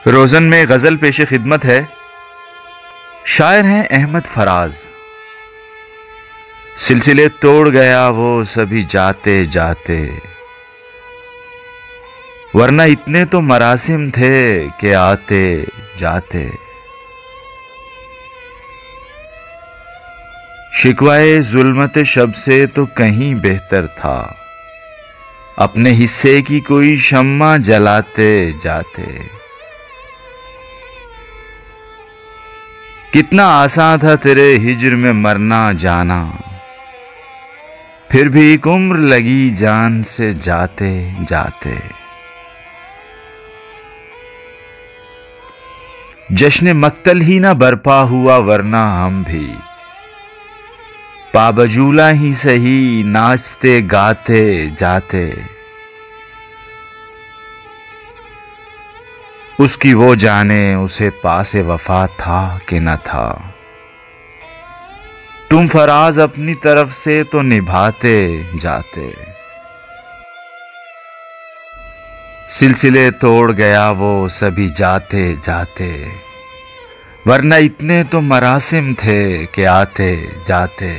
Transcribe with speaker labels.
Speaker 1: रोज़न में गज़ल पेशे खिदमत है। शायर हैं अहमद फराज। सिलसिले तोड़ गया वो सभी जाते जाते, वरना इतने तो मरासिम थे कि आते जाते। शिकवाए जुल्मत शब से तो कहीं बेहतर था, अपने हिस्से की कोई शम्मा जलाते जाते। कितना आसान था तेरे हिज्र में मरना जाना, फिर भी एक उम्र लगी जान से जाते जाते। जश्न मक्तल ही ना बरपा हुआ, वरना हम भी पाबजूला ही सही नाचते गाते जाते। उसकी वो जाने उसे पासे वफा था कि न था, तुम फराज अपनी तरफ से तो निभाते जाते। सिलसिले तोड़ गया वो सभी जाते जाते, वरना इतने तो मरासिम थे कि आते जाते।